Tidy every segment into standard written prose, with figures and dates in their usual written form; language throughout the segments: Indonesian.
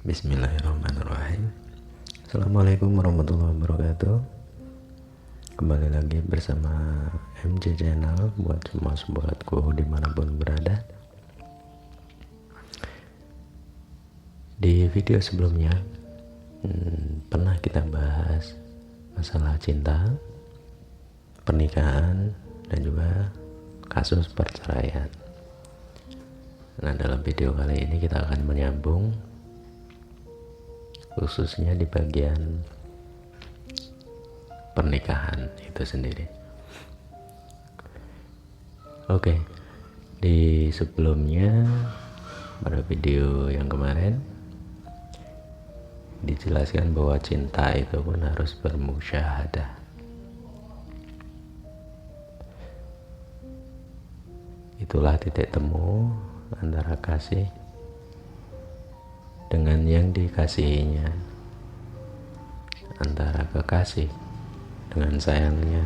Bismillahirrahmanirrahim. Assalamualaikum warahmatullahi wabarakatuh. Kembali lagi bersama MJ Channel buat semua sobatku dimanapun berada. Di video sebelumnya pernah kita bahas masalah cinta, pernikahan, dan juga kasus perceraian. Nah, dalam video kali ini kita akan menyambung khususnya di bagian pernikahan itu sendiri. Oke, di sebelumnya pada video yang kemarin dijelaskan bahwa cinta itu pun harus bermusyahadah. Itulah titik temu antara kasih dengan yang dikasihinya, antara kekasih dengan sayangnya.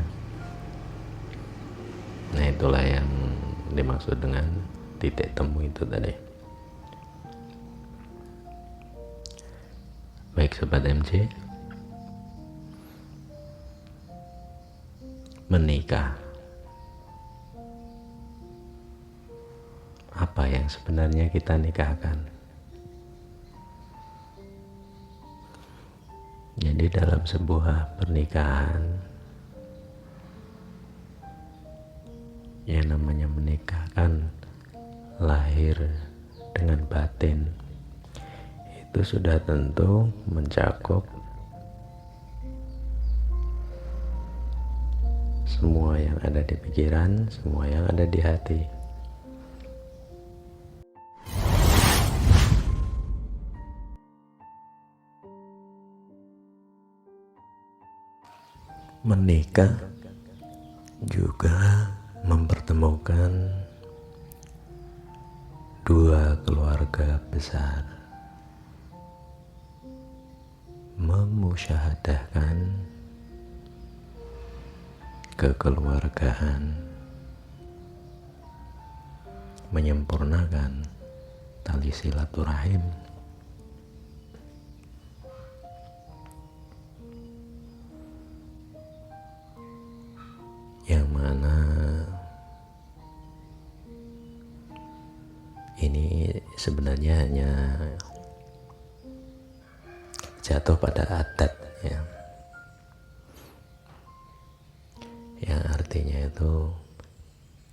Nah, itulah yang dimaksud dengan titik temu itu tadi. Baik sobat MC, menikah, apa yang sebenarnya kita nikahkan? Jadi dalam sebuah pernikahan, yang namanya menikah kan lahir dengan batin, itu sudah tentu mencakup semua yang ada di pikiran, semua yang ada di hati. Menikah juga mempertemukan dua keluarga besar, memusyahadahkan kekeluargaan, menyempurnakan tali silaturahim. Yang mana ini sebenarnya hanya jatuh pada adat ya, yang artinya itu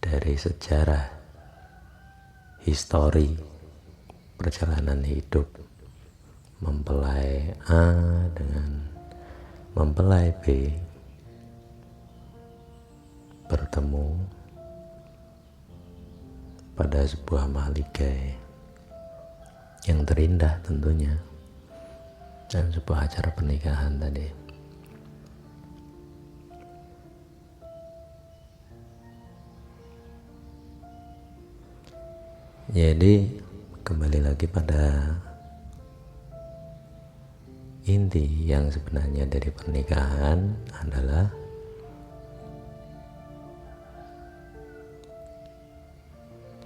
dari sejarah histori perjalanan hidup mempelai A dengan mempelai B bertemu pada sebuah mahligai yang terindah tentunya dalam sebuah acara pernikahan tadi. Jadi kembali lagi pada inti yang sebenarnya dari pernikahan adalah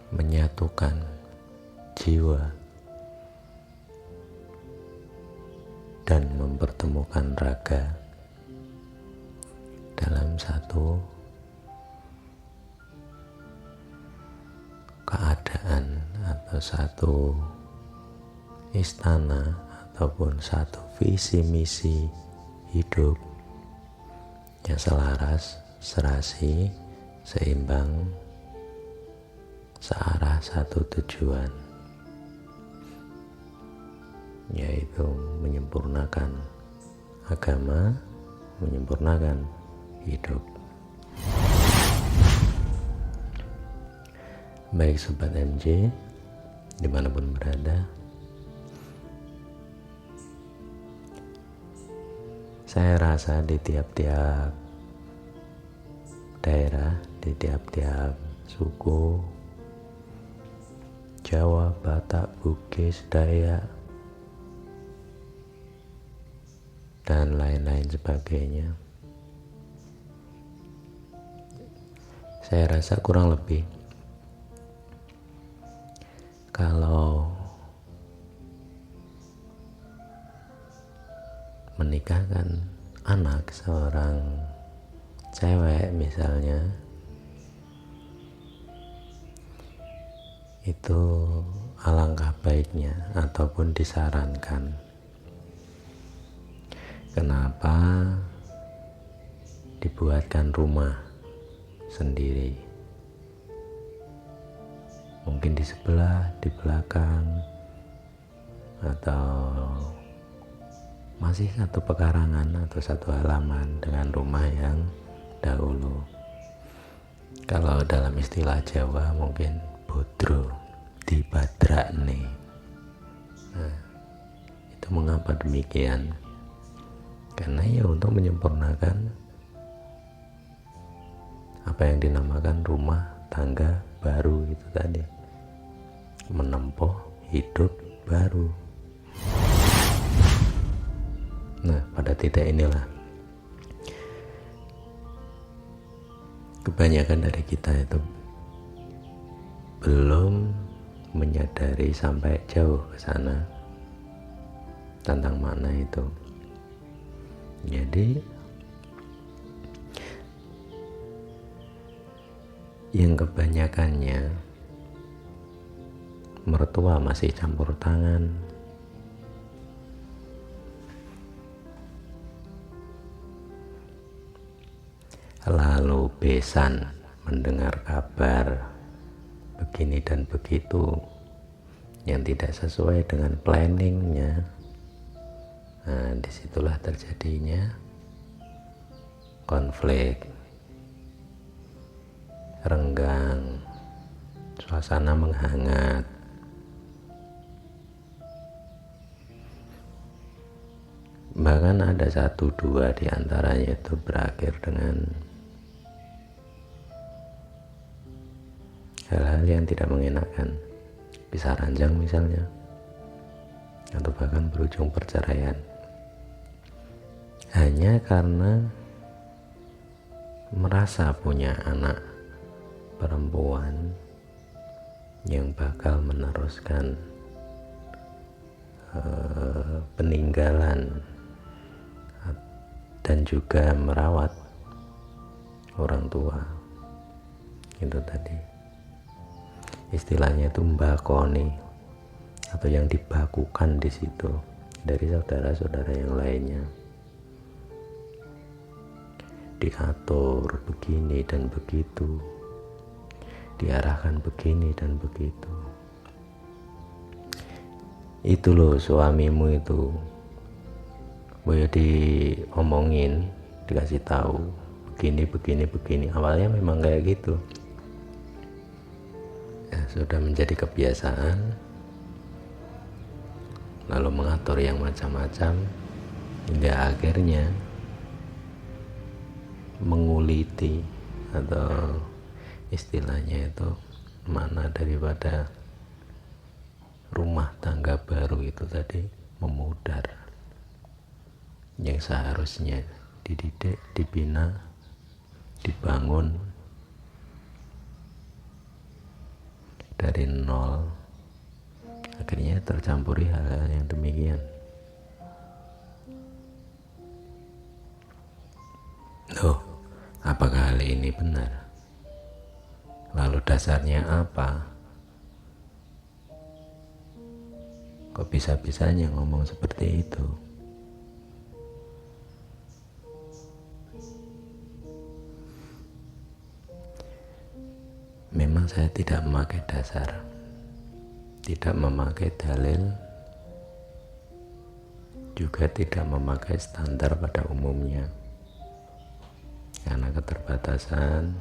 menyatukan jiwa dan mempertemukan raga dalam satu keadaan atau satu istana ataupun satu visi misi hidup yang selaras, serasi, seimbang, searah satu tujuan, yaitu menyempurnakan agama, menyempurnakan hidup. Baik sobat MJ dimanapun berada, saya rasa di tiap-tiap daerah, di tiap-tiap suku, Jawa, Batak, Bugis, Dayak, dan lain-lain sebagainya, saya rasa kurang lebih kalau menikahkan anak seorang cewek misalnya, itu alangkah baiknya ataupun disarankan. Kenapa dibuatkan rumah sendiri? Mungkin di sebelah, di belakang, atau masih satu pekarangan atau satu halaman dengan rumah yang dahulu. Kalau dalam istilah Jawa mungkin bodro, dibadrakne. Nah, itu mengapa demikian? Karena ya untuk menyempurnakan apa yang dinamakan rumah tangga baru itu tadi, menempuh hidup baru. Nah, pada titik inilah kebanyakan dari kita itu belum menyadari sampai jauh ke sana tentang makna itu. Jadi yang kebanyakannya mertua masih campur tangan, lalu besan mendengar kabar begini dan begitu yang tidak sesuai dengan planningnya. Nah, disitulah terjadinya konflik, renggang, suasana menghangat. Bahkan ada 1-2 di antaranya itu berakhir dengan hal-hal yang tidak mengenakan, pisah ranjang misalnya, atau bahkan berujung perceraian. Hanya karena merasa punya anak perempuan yang bakal meneruskan peninggalan dan juga merawat orang tua. Itu tadi istilahnya itu mbakoni, atau yang dibakukan di situ dari saudara-saudara yang lainnya. Diatur begini dan begitu, diarahkan begini dan begitu. Itu loh suamimu itu, boleh diomongin, dikasih tahu begini. Awalnya memang kayak gitu. Ya, sudah menjadi kebiasaan, lalu mengatur yang macam-macam hingga akhirnya menguliti, atau istilahnya itu makna daripada rumah tangga baru itu tadi memudar. Yang seharusnya dididik, dibina, dibangun dari nol, akhirnya tercampuri hal-hal yang demikian. Loh, apakah hal ini benar? Lalu dasarnya apa? Kok bisa-bisanya ngomong seperti itu? Memang saya tidak memakai dasar, tidak memakai dalil, juga tidak memakai standar pada umumnya. Karena keterbatasan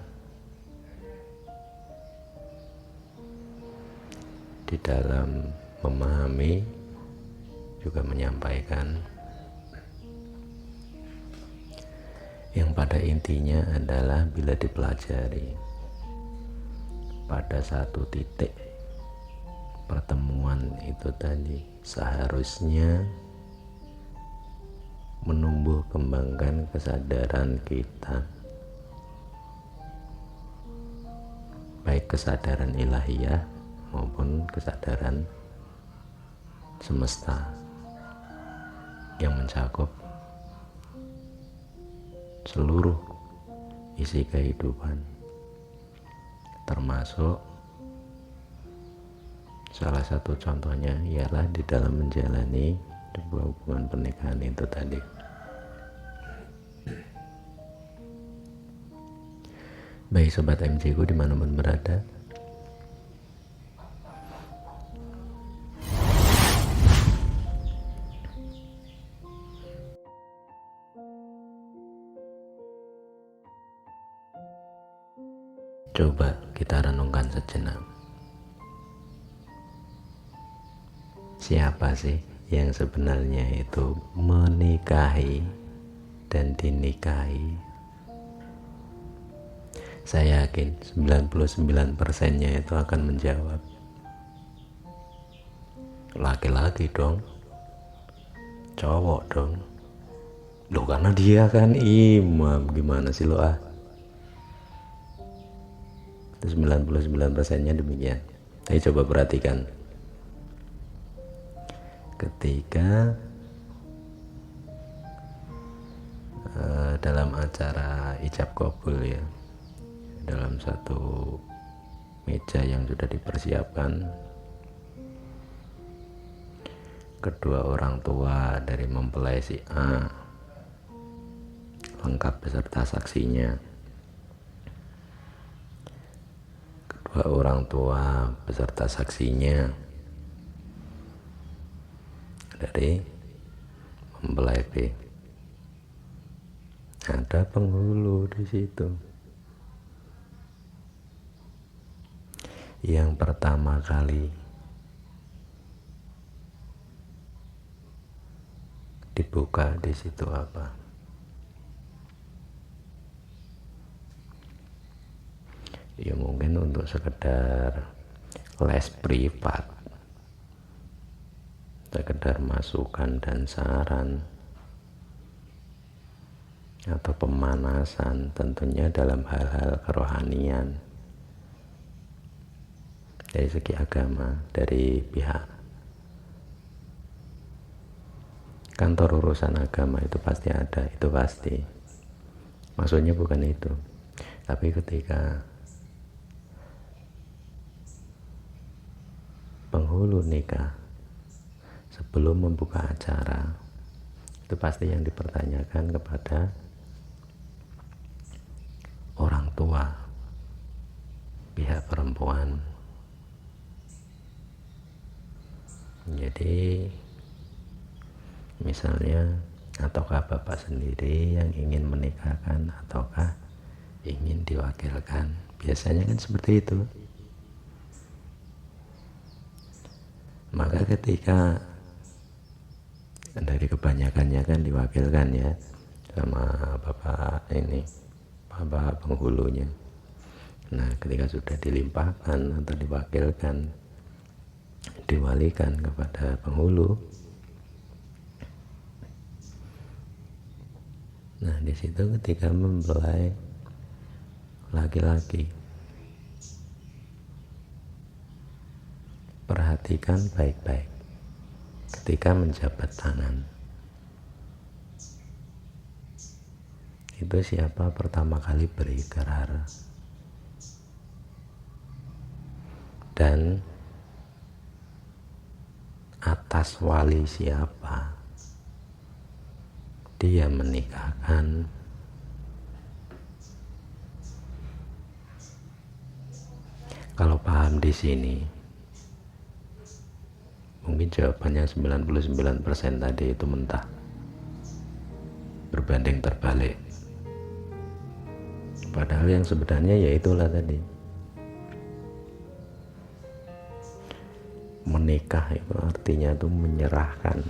di dalam memahami, juga menyampaikan, yang pada intinya adalah bila dipelajari pada satu titik pertemuan itu tadi, seharusnya menumbuh kembangkan kesadaran kita, baik kesadaran ilahiyah maupun kesadaran semesta yang mencakup seluruh isi kehidupan, termasuk salah satu contohnya ialah di dalam menjalani sebuah hubungan pernikahan itu tadi. Baik sobat MJ ku dimanapun berada, coba kita renungkan sejenak. Siapa sih yang sebenarnya itu menikahi dan dinikahi? Saya yakin 99%-nya itu akan menjawab laki-laki dong, cowok dong. Loh, karena dia kan imam, gimana sih lo ah? 99%-nya demikian. Tapi coba perhatikan, ketika dalam acara ijab kabul ya, dalam satu meja yang sudah dipersiapkan, kedua orang tua dari mempelai si A lengkap beserta saksinya. Kedua orang tua beserta saksinya dari mempelai B. Ada penghulu di situ. Yang pertama kali dibuka di situ apa? Ya mungkin untuk sekedar les privat, sekedar masukan dan saran, atau pemanasan tentunya dalam hal-hal kerohanian dari segi agama, dari pihak kantor urusan agama itu pasti ada, itu pasti. Maksudnya bukan itu, tapi ketika penghulu nikah sebelum membuka acara, itu pasti yang dipertanyakan kepada orang tua pihak perempuan. Jadi misalnya, ataukah bapak sendiri yang ingin menikahkan ataukah ingin diwakilkan? Biasanya kan seperti itu. Maka ketika dari kebanyakannya kan diwakilkan ya sama bapak ini, bapak penghulunya. Nah, ketika sudah dilimpahkan atau diwakilkan, diwalikan kepada penghulu, nah di situ ketika mempelai laki-laki, perhatikan baik-baik ketika menjabat tangan. Itu siapa pertama kali berikrar, dan atas wali siapa dia menikahkan. Kalau paham di sini, mungkin jawabannya 99% tadi itu mentah, berbanding terbalik. Padahal yang sebenarnya ya itulah tadi, menikah itu artinya itu menyerahkan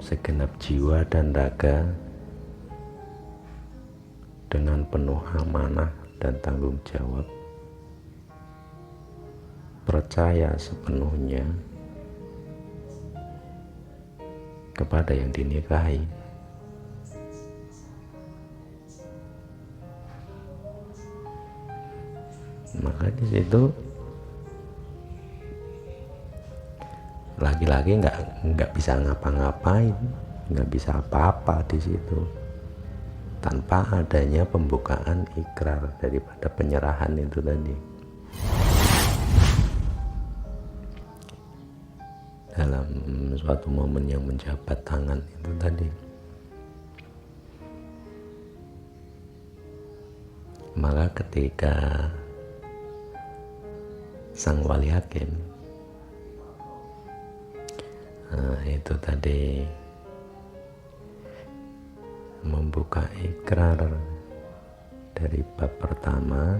segenap jiwa dan raga dengan penuh amanah dan tanggung jawab, percaya sepenuhnya kepada yang dinikahi. Maka di situ laki-laki nggak bisa ngapa-ngapain, nggak bisa apa-apa di situ. tanpa adanya pembukaan ikrar daripada penyerahan itu tadi. Dalam suatu momen yang menjabat tangan itu tadi, maka ketika sang wali hakim itu tadi membuka ikrar dari bab pertama,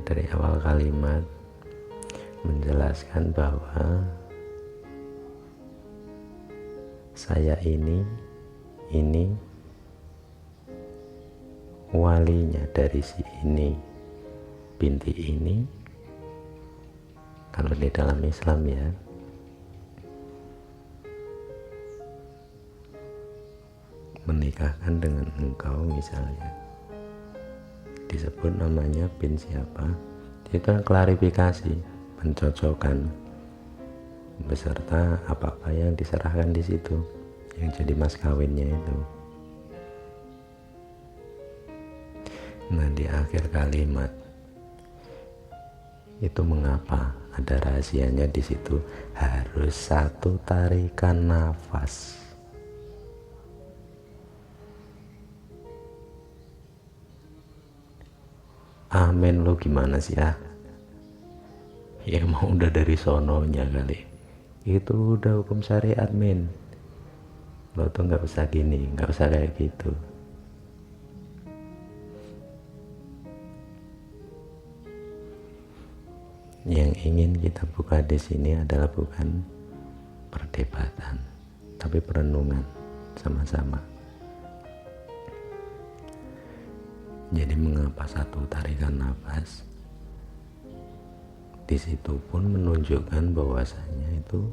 dari awal kalimat menjelaskan bahwa saya ini walinya dari si ini binti ini, kalau di dalam Islam ya, menikahkan dengan engkau misalnya, disebut namanya bin siapa, itu kan klarifikasi, mencocokkan beserta apa-apa yang diserahkan di situ, yang jadi mas kawinnya itu. Nah, di akhir kalimat itu mengapa ada rahasianya di situ, harus satu tarikan nafas. Amin lo gimana sih ya? Ya mau udah dari sononya kali. Itu udah hukum syariat men. Lo tuh nggak usah gini, nggak usah kayak gitu. Yang ingin kita buka di sini adalah bukan perdebatan, tapi perenungan sama-sama. Jadi mengapa satu tarikan nafas? Di situ pun menunjukkan bahwasanya itu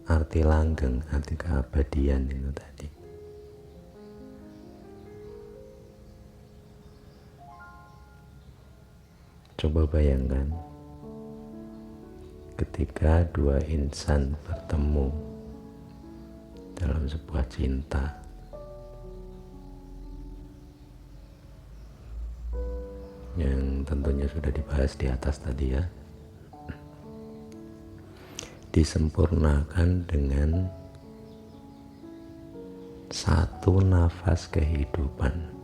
arti langgeng, arti keabadian itu tadi. Coba bayangkan ketika dua insan bertemu dalam sebuah cinta, yang tentunya sudah dibahas di atas tadi ya, disempurnakan dengan satu nafas kehidupan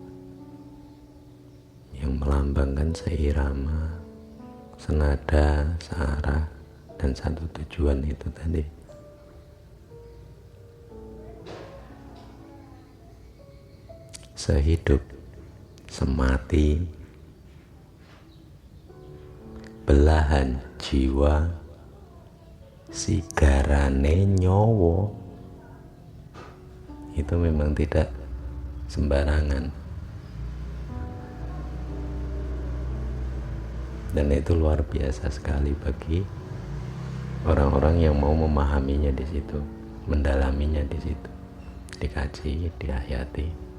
yang melambangkan seirama, senada, searah, dan satu tujuan itu tadi. Sehidup, semati, belahan jiwa, sigarane nyowo, itu memang tidak sembarangan, dan itu luar biasa sekali bagi orang-orang yang mau memahaminya di situ, mendalaminya di situ, dikaji, dihayati.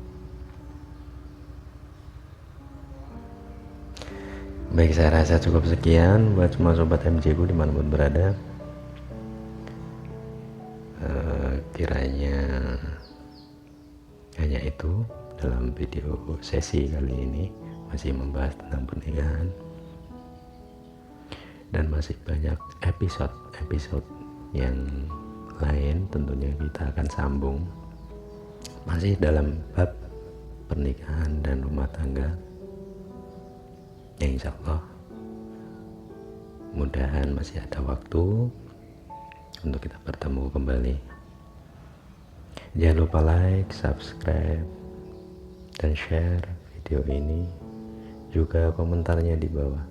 Baik, saya rasa cukup sekian buat semua sobat MJ ku dimanapun berada. Kiranya hanya itu dalam video sesi kali ini, masih membahas tentang pernikahan, dan masih banyak episode yang lain tentunya kita akan sambung masih dalam bab pernikahan dan rumah tangga. Ya insya Allah mudahan masih ada waktu untuk kita bertemu kembali. Jangan lupa like, subscribe, dan share video ini, juga komentarnya di bawah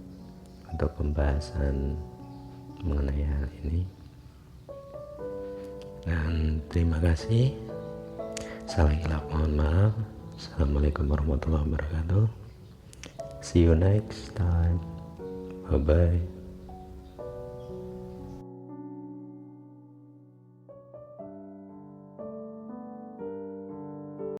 untuk pembahasan mengenai hal ini. Dan terima kasih. Salah hilaf mohon maaf. Assalamualaikum warahmatullahi wabarakatuh. See you next time. Bye bye.